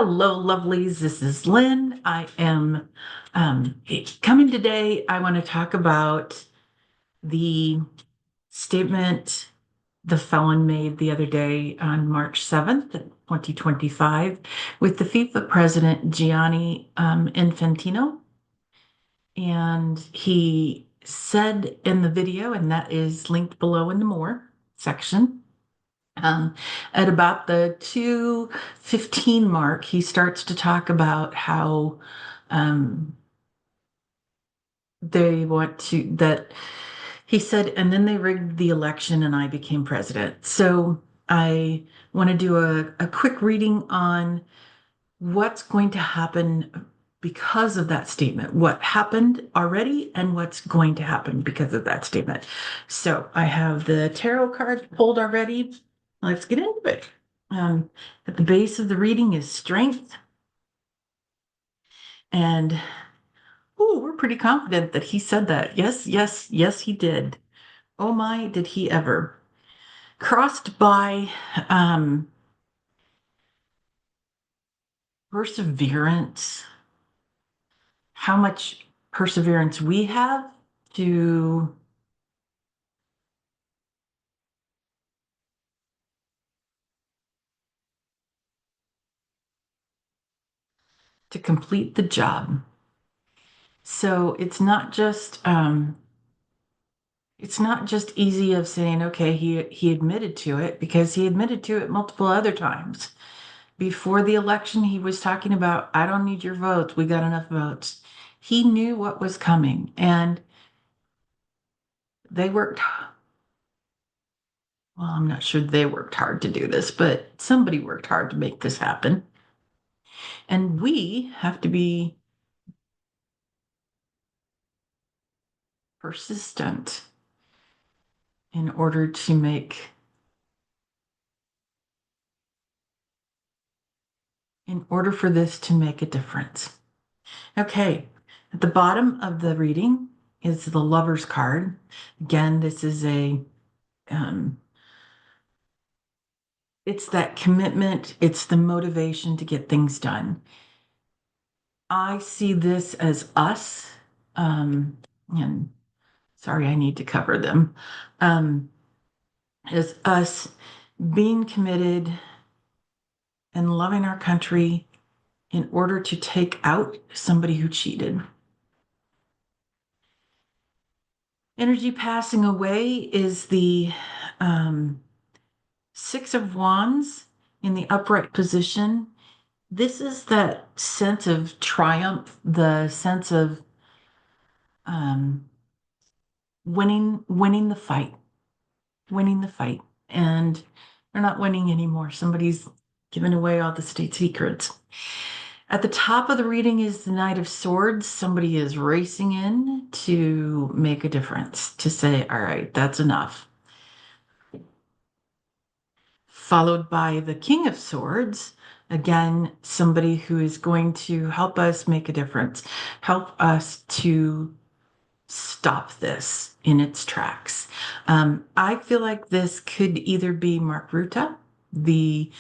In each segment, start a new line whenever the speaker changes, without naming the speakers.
Hello, lovelies. This is Lynn. I am coming today. I want to talk about the statement the felon made the other day on March 7th, 2025, with the FIFA president, Gianni Infantino. And he said in the video, and that is linked below in the more section, at about the 2:15 mark, he starts to talk about how um, they want to, that he said, and then they rigged the election and I became president. So I want to do a quick reading on what's going to happen because of that statement, what happened already and what's going to happen because of that statement. So I have the tarot card pulled already. Let's get into it. At the base of the reading is strength. And we're pretty confident that he said that. Yes, yes, yes, he did. Oh my, did he ever. Crossed by perseverance, how much perseverance we have to complete the job. So it's not just easy of saying, okay, he admitted to it, because he admitted to it multiple other times. Before the election, he was talking about, I don't need your votes. We got enough votes. He knew what was coming, and they worked. Well, I'm not sure they worked hard to do this, but somebody worked hard to make this happen. And we have to be persistent in order to make, in order for this to make a difference. Okay, at the bottom of the reading is the Lover's card. Again, this is it's that commitment, it's the motivation to get things done. I see this as us, and sorry, I need to cover them, as us being committed and loving our country in order to take out somebody who cheated. Energy passing away is the Six of Wands in the upright position. This is that sense of triumph, the sense of winning the fight, and they're not winning anymore. Somebody's given away all the state secrets. At the top of the reading is the Knight of Swords. Somebody is racing in to make a difference, to say, all right, that's enough. Followed by the King of Swords. Again, somebody who is going to help us make a difference, help us to stop this in its tracks. I feel like this could either be Mark Rutte, the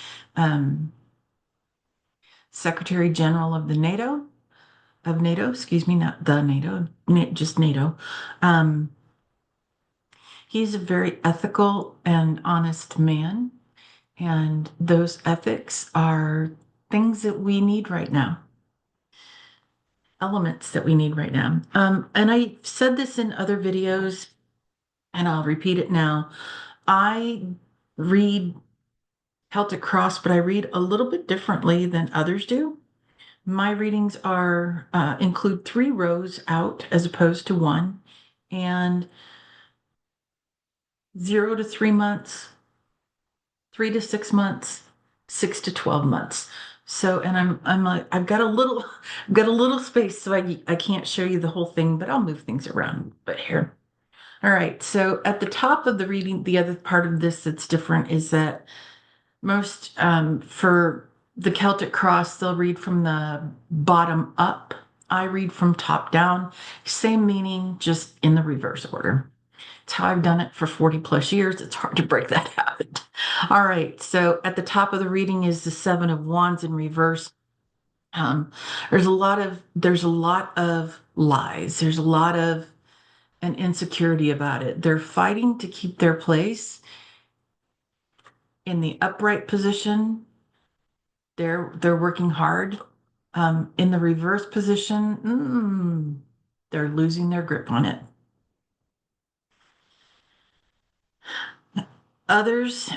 Secretary General of NATO, excuse me, not the NATO, just NATO. He's a very ethical and honest man, and those ethics are things that we need right now. Elements that we need right now. And I said this in other videos, and I'll repeat it now. I read Celtic Cross, but I read a little bit differently than others do. My readings are include 3 rows out as opposed to 1, and 0 to 3 months, 3 to 6 months, 6 to 12 months. So, and I'm like, I've got a little space, so I can't show you the whole thing, but I'll move things around a bit here. All right, so at the top of the reading, the other part of this that's different is that most, for the Celtic Cross, they'll read from the bottom up. I read from top down, same meaning, just in the reverse order. It's how I've done it for 40 plus years. It's hard to break that habit. All right, so at the top of the reading is the Seven of Wands in reverse. Um, there's a lot of lies. There's a lot of an insecurity about it. They're fighting to keep their place in the upright position. They're working hard. In the reverse position, they're losing their grip on it. Others,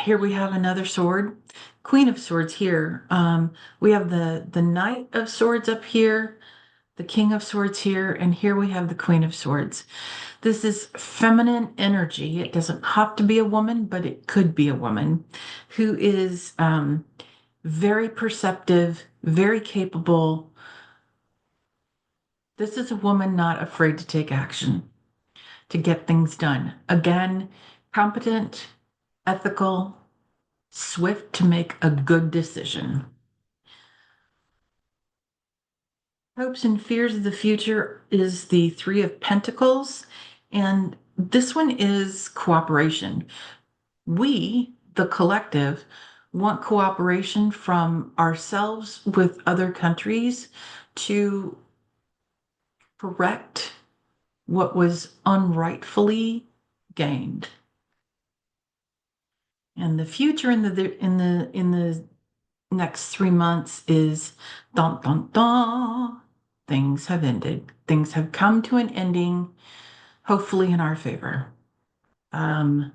here we have another sword, Queen of Swords here. We have the Knight of Swords up here, the King of Swords here, and here we have the Queen of Swords. This is feminine energy. It doesn't have to be a woman, but it could be a woman who is very perceptive, very capable. This is a woman not afraid to take action, to get things done. Again, competent, ethical, swift to make a good decision. Hopes and fears of the future is the Three of Pentacles, and this one is cooperation. We, the collective, want cooperation from ourselves with other countries to correct what was unrightfully gained. And the future in the next 3 months is dun dun dun. Things have ended. Things have come to an ending, hopefully in our favor. Um,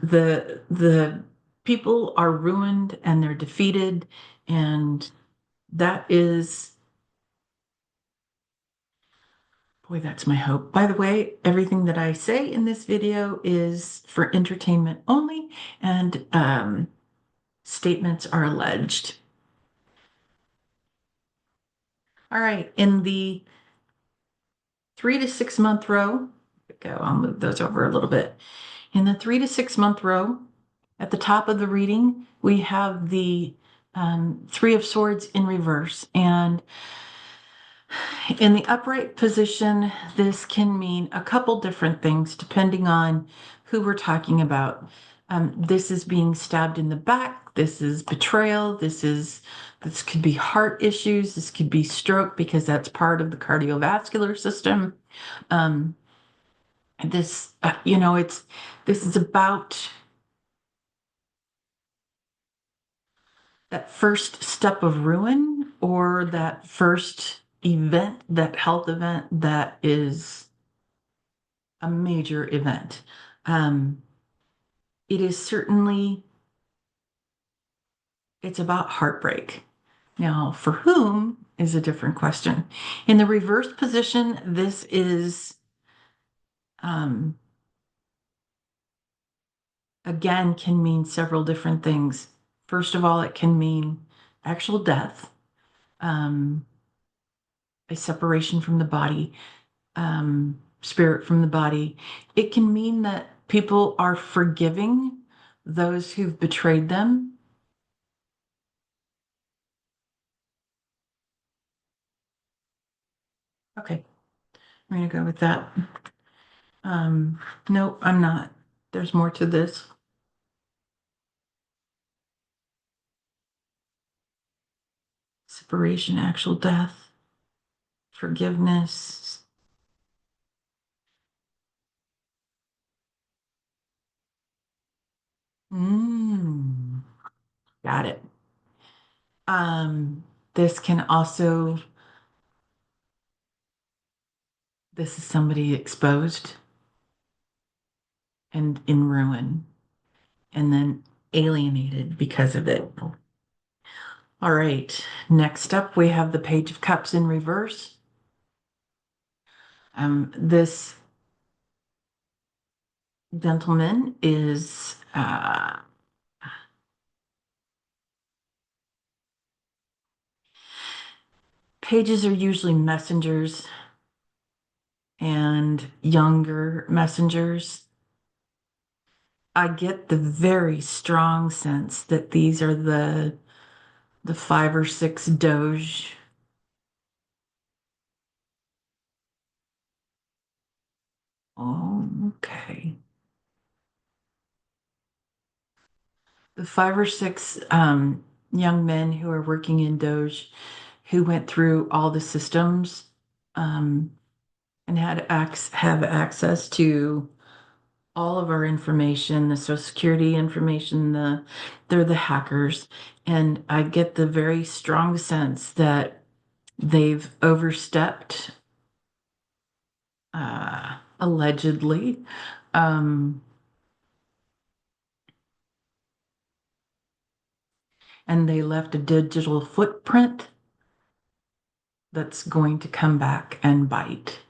the people are ruined and they're defeated, and that is, boy, that's my hope. By the way, everything that I say in this video is for entertainment only, and statements are alleged. All right, in the 3 to 6 month row, I'll move those over a little bit. In the 3 to 6 month row, at the top of the reading, we have the Three of Swords in reverse. And in the upright position, this can mean a couple different things depending on who we're talking about. This is being stabbed in the back. This is betrayal. This could be heart issues. This could be stroke because that's part of the cardiovascular system. This, this is about that first step of ruin or that first event, that health event that is a major event. It is certainly, it's about heartbreak. Now, for whom is a different question. In the reverse position, this is, again, can mean several different things. First of all, it can mean actual death, a separation from the body, spirit from the body. It can mean that people are forgiving those who've betrayed them. Okay, I'm going to go with that. No, I'm not. There's more to this. Separation, actual death, forgiveness. Mm, got it. This can also, this is somebody exposed and in ruin and then alienated because of it. All right, next up we have the Page of Cups in reverse. This gentleman is pages are usually messengers and younger messengers. I get the very strong sense that these are the 5 or 6 Doge. Oh, okay. The 5 or 6 young men who are working in Doge who went through all the systems and have access to all of our information, the Social Security information, they're the hackers. And I get the very strong sense that they've overstepped, allegedly. And they left a digital footprint that's going to come back and bite.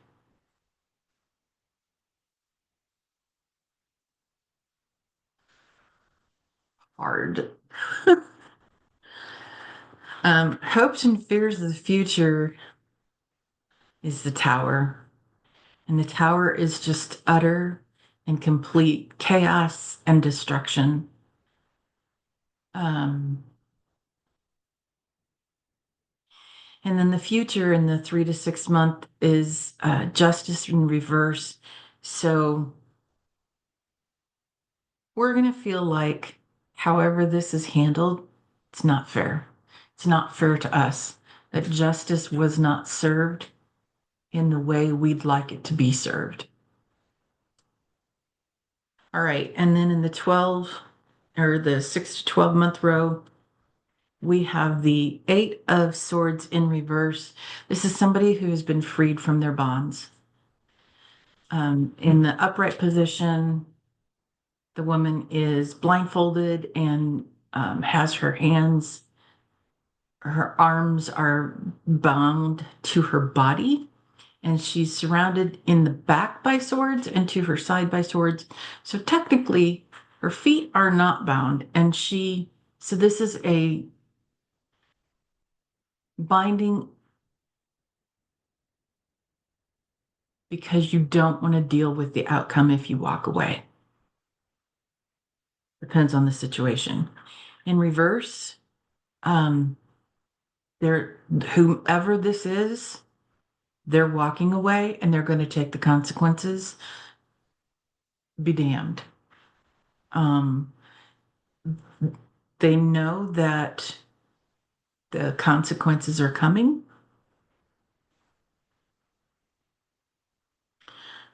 Hard. Hopes and fears of the future is the tower. And the tower is just utter and complete chaos and destruction. Um, and then the future in the 3 to 6 month is justice in reverse. So we're going to feel like, however this is handled, it's not fair. It's not fair to us that justice was not served in the way we'd like it to be served. All right. And then in the 12 or the 6 to 12 month row, we have the 8 of Swords in reverse. This is somebody who has been freed from their bonds. In the upright position, the woman is blindfolded and has her arms are bound to her body, and she's surrounded in the back by swords and to her side by swords. So technically, her feet are not bound, and so this is a binding because you don't want to deal with the outcome if you walk away. Depends on the situation. In reverse, whomever this is, they're walking away and they're going to take the consequences. Be damned. They know that the consequences are coming,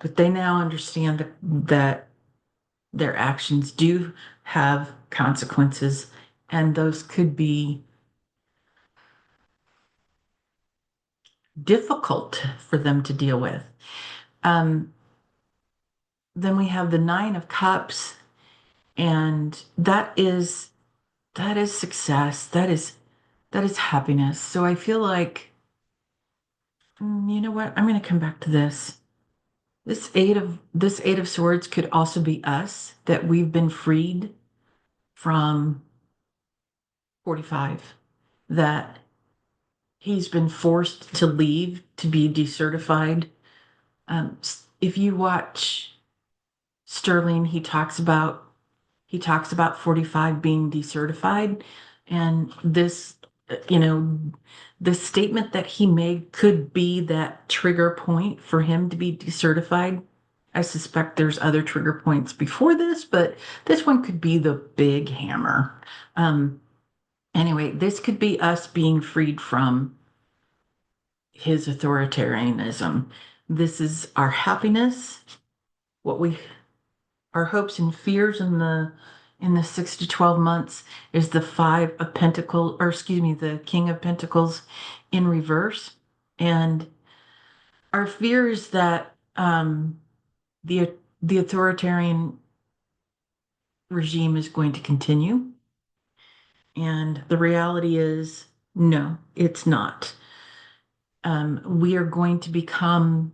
but they now understand that their actions do have consequences, and those could be difficult for them to deal with. Then we have the 9 of Cups, and that is success. That is happiness. So I feel like, you know what? I'm going to come back to this. This eight of Swords could also be us, that we've been freed from 45, that he's been forced to leave, to be decertified. If you watch Sterling, he talks about 45 being decertified, and this, the statement that he made could be that trigger point for him to be decertified. I suspect there's other trigger points before this, but this one could be the big hammer. Anyway, this could be us being freed from his authoritarianism. This is our happiness, our hopes and fears in the 6 to 12 months is the 5 of Pentacles, or excuse me, the King of Pentacles in reverse. And our fear is that the authoritarian regime is going to continue. And the reality is, no, it's not. We are going to become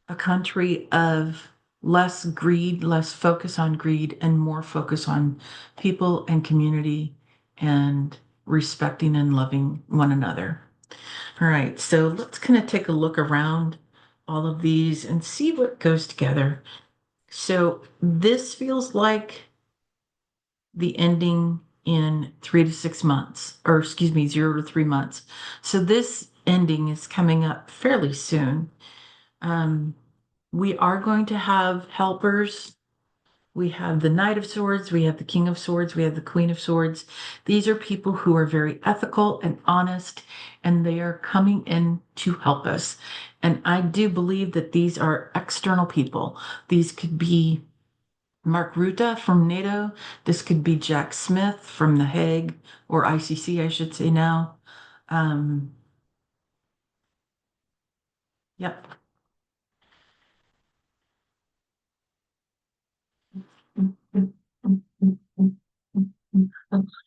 a country of less greed, less focus on greed, and more focus on people and community and respecting and loving one another. All right, so let's kind of take a look around all of these and see what goes together. So this feels like the ending in 3 to 6 months, or excuse me, 0 to 3 months. So this ending is coming up fairly soon. We are going to have helpers We have the Knight of Swords, we have the King of Swords, we have the Queen of Swords. These are people who are very ethical and honest, and they are coming in to help us. And I do believe that these are external people. These could be Mark Rutte from NATO. This could be Jack Smith from The Hague, or ICC, I should say now. Um, yep.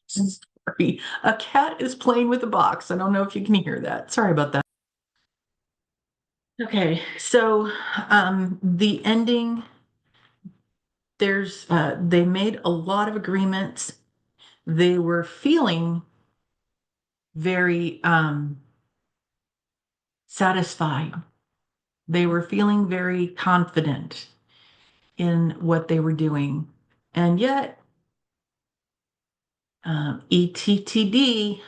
Sorry. A cat is playing with a box. I don't know if you can hear that. Sorry about that. Okay, so the ending, they made a lot of agreements. They were feeling very satisfied. They were feeling very confident in what they were doing. And yet, ETTD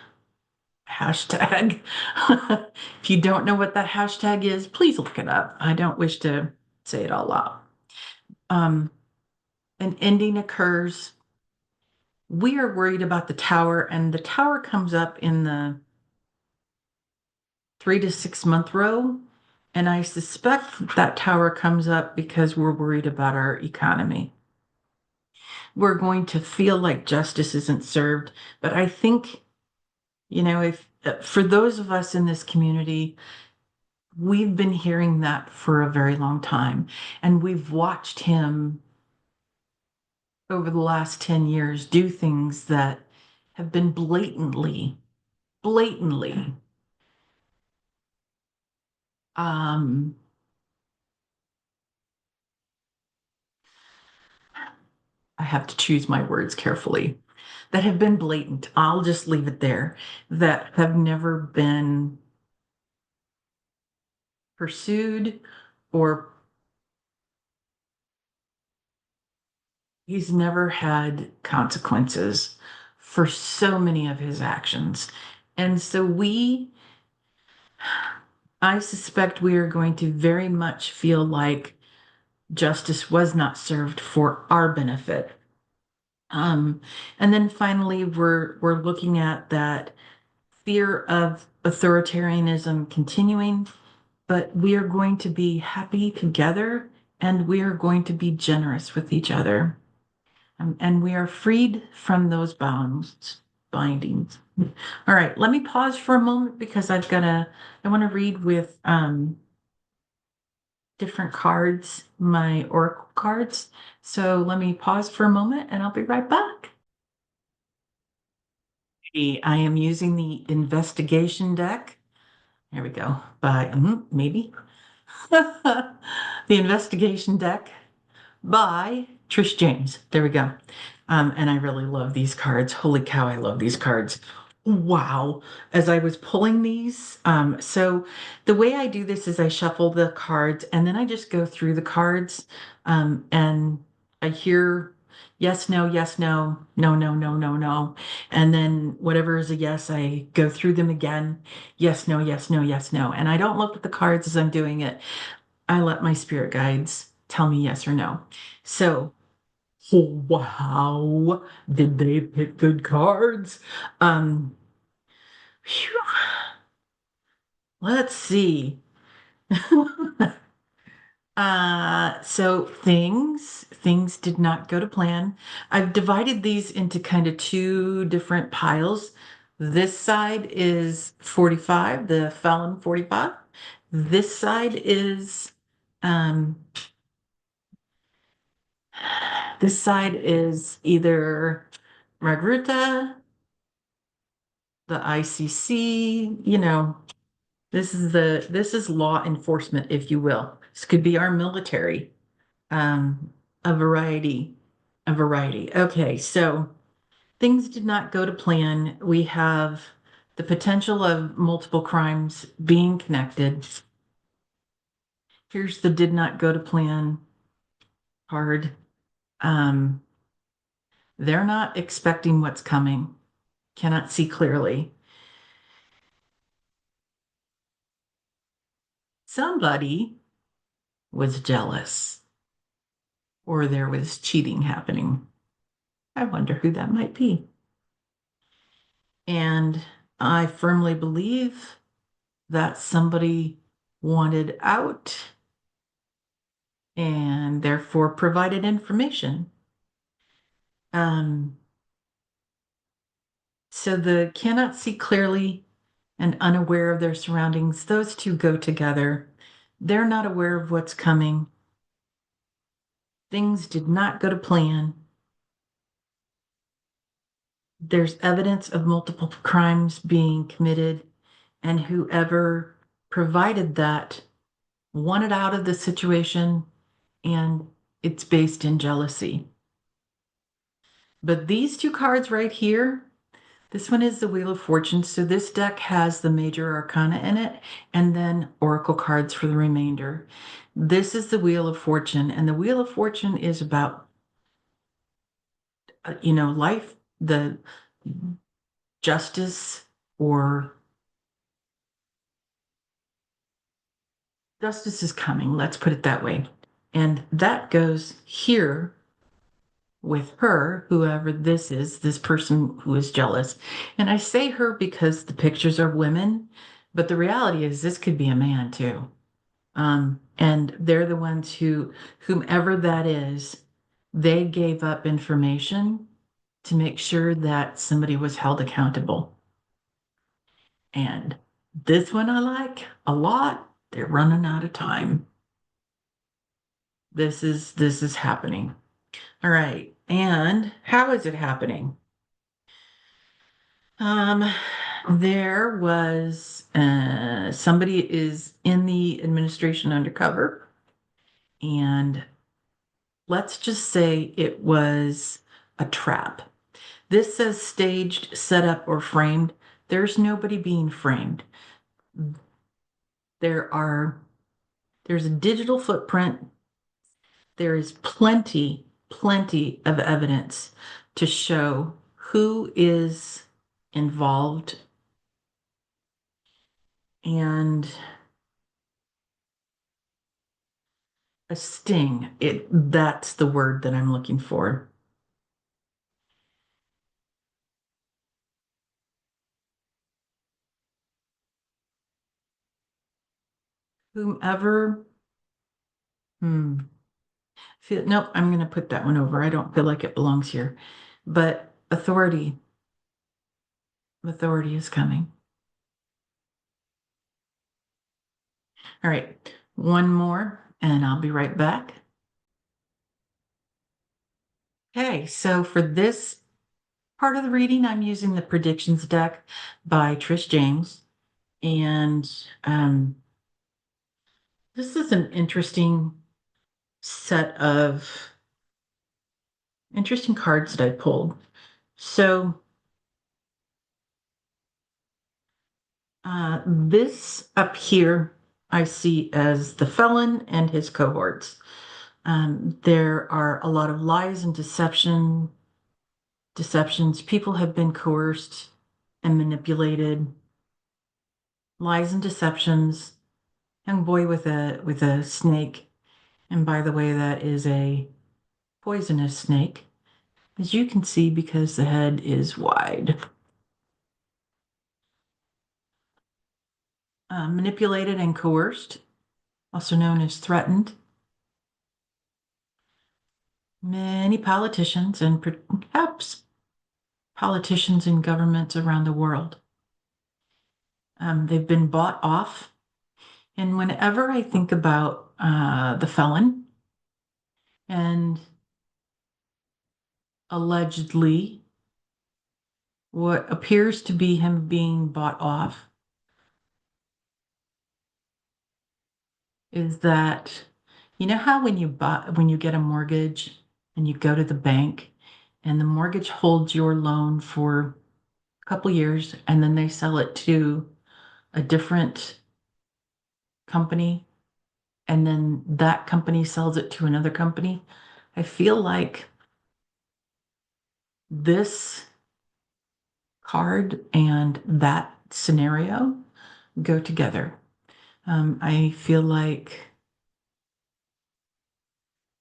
hashtag. If you don't know what that hashtag is, please look it up. I don't wish to say it all out. Um, an ending occurs. We are worried about the tower, and the tower comes up in the 3 to 6 month row. And I suspect that tower comes up because we're worried about our economy. We're going to feel like justice isn't served. But I think, if for those of us in this community, we've been hearing that for a very long time. And we've watched him over the last 10 years do things that have been blatantly, um, I have to choose my words carefully, that have been blatant. I'll just leave it there, that have never been pursued, or he's never had consequences for so many of his actions. And so I suspect we are going to very much feel like justice was not served for our benefit. And then finally, we're looking at that fear of authoritarianism continuing, but we are going to be happy together, and we are going to be generous with each other. And we are freed from those bindings. All right, let me pause for a moment because I want to read with different cards, my oracle cards. So let me pause for a moment and I'll be right back. I am using the investigation deck. There we go. By maybe the investigation deck by Trish James. There we go. And I really love these cards. Holy cow, I love these cards. Wow. As I was pulling these, so the way I do this is I shuffle the cards and then I just go through the cards, and I hear yes, no, yes, no, no, no, no, no, no. And then whatever is a yes, I go through them again. Yes, no, yes, no, yes, no. And I don't look at the cards as I'm doing it. I let my spirit guides tell me yes or no. So, wow, did they pick good cards? Um, Phew. Let's see. So things did not go to plan. I've divided these into kind of two different piles. This side is 45, the felon 45. This side is um this side is either Margruta, the ICC, this is law enforcement, if you will. This could be our military, um, a variety, a variety. Okay, so things did not go to plan. We have the potential of multiple crimes being connected. Here's the did not go to plan card. Um, they're not expecting what's coming, cannot see clearly. Somebody was jealous. or there was cheating happening. I wonder who that might be. And I firmly believe that somebody wanted out and therefore provided information. Um, so the cannot see clearly and unaware of their surroundings, those two go together. They're not aware of what's coming. Things did not go to plan. There's evidence of multiple crimes being committed, and whoever provided that wanted out of the situation, and it's based in jealousy. But these two cards right here, this one is the Wheel of Fortune. So this deck has the major arcana in it and then oracle cards for the remainder. This is the Wheel of Fortune, and the Wheel of Fortune is about, life, the justice or justice is coming. Let's put it that way. And that goes here with her, whoever this is, this person who is jealous. And I say her because the pictures are women, but the reality is this could be a man too. And they're the ones whomever that is, they gave up information to make sure that somebody was held accountable. And this one I like a lot. They're running out of time. This is happening. All right. And how is it happening? There was somebody is in the administration undercover, and let's just say it was a trap. This says staged, set up, or framed. There's nobody being framed. There's a digital footprint. There is plenty of evidence to show who is involved, and a sting. That's the word that I'm looking for. Whomever, nope, I'm going to put that one over. I don't feel like it belongs here. But authority is coming. All right, one more, and I'll be right back. Okay, so for this part of the reading, I'm using the predictions deck by Trish James. And this is an interesting set of interesting cards that I pulled. So this up here I see as the felon and his cohorts. There are a lot of lies and deceptions. People have been coerced and manipulated. Lies and deceptions. Young boy with a snake. And by the way, that is a poisonous snake, as you can see, because the head is wide. Manipulated and coerced, also known as threatened. Many politicians and perhaps politicians in governments around the world. They've been bought off. And whenever I think about the felon and allegedly what appears to be him being bought off, is that, you know how when you get a mortgage and you go to the bank and the mortgage holds your loan for a couple years and then they sell it to a different company and then that company sells it to another company? I feel like this card and that scenario go together. I feel like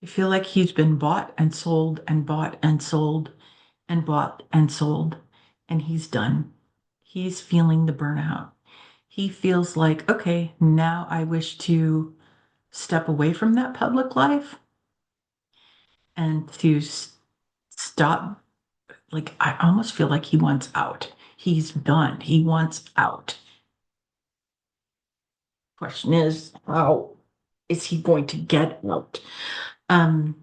I feel like he's been bought and sold and bought and sold and bought and sold, and he's done. He's feeling the burnout. He feels like, okay, now I wish to step away from that public life and to stop. Like, I almost feel like he wants out. He's done. He wants out. Question is, how is he going to get out? Um,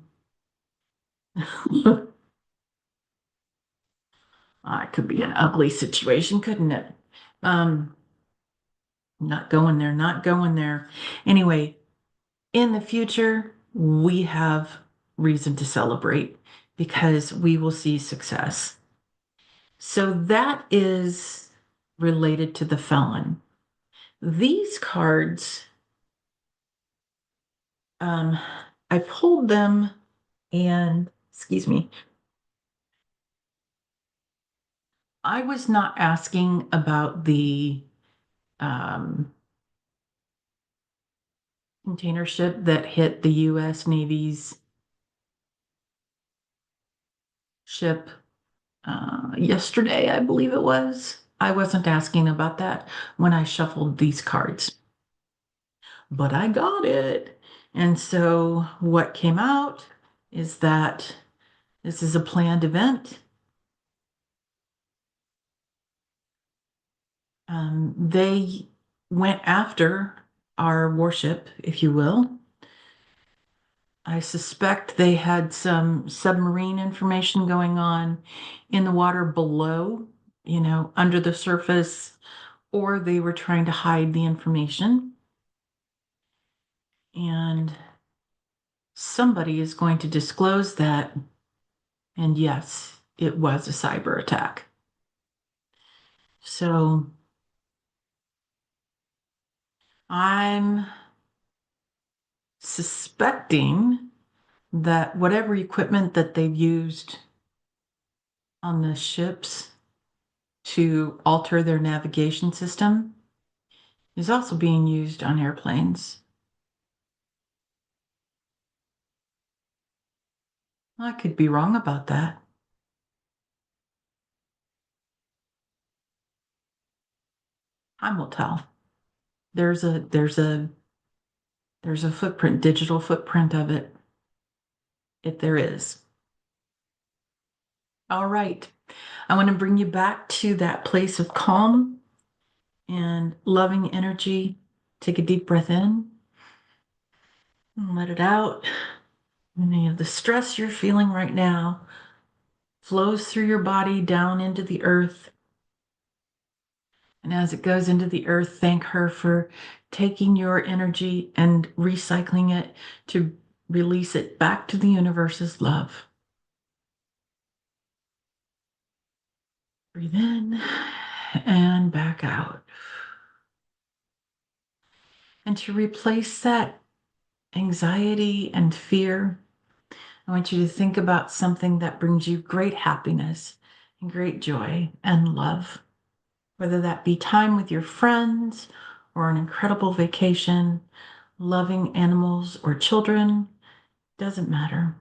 it could be an ugly situation, couldn't it? Um, not going there, not going there. Anyway, in the future, we have reason to celebrate because we will see success. So that is related to the felon. These cards, I pulled them and, excuse me, I was not asking about the container ship that hit the U.S. Navy's ship yesterday, I believe it was. I wasn't asking about that when I shuffled these cards, but I got it. And so what came out is that this is a planned event. They went after our warship, if you will. I suspect they had some submarine information going on in the water below, under the surface, or they were trying to hide the information. And somebody is going to disclose that. And yes, it was a cyber attack. So I'm suspecting that whatever equipment that they've used on the ships to alter their navigation system is also being used on airplanes. I could be wrong about that. Time will tell. There's a there's a there's a footprint, digital footprint of it, if there is. All right. I want to bring you back to that place of calm and loving energy. Take a deep breath in and let it out. Any of the stress you're feeling right now flows through your body down into the earth. And as it goes into the earth, thank her for taking your energy and recycling it to release it back to the universe's love. Breathe in and back out. And to replace that anxiety and fear, I want you to think about something that brings you great happiness and great joy and love, whether that be time with your friends or an incredible vacation, loving animals or children, doesn't matter.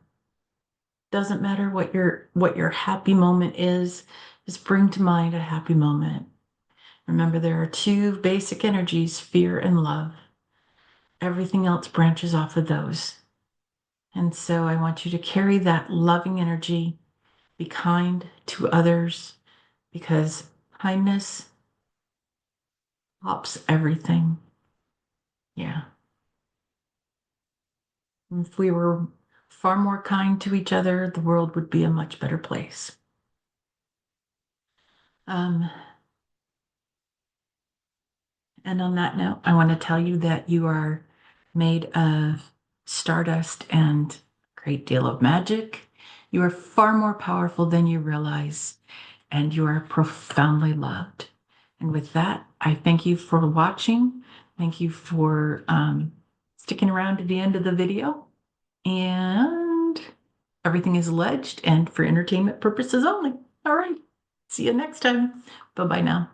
Doesn't matter what your happy moment is, just bring to mind a happy moment. Remember, there are two basic energies, fear and love. Everything else branches off of those. And so I want you to carry that loving energy, be kind to others, because kindness tops everything. Yeah. If we were far more kind to each other, the world would be a much better place. And on that note, I want to tell you that you are made of stardust and a great deal of magic. You are far more powerful than you realize, and you are profoundly loved. And with that, I thank you for watching. Thank you for sticking around to the end of the video. And everything is alleged and for entertainment purposes only. All right. See you next time. Bye-bye now.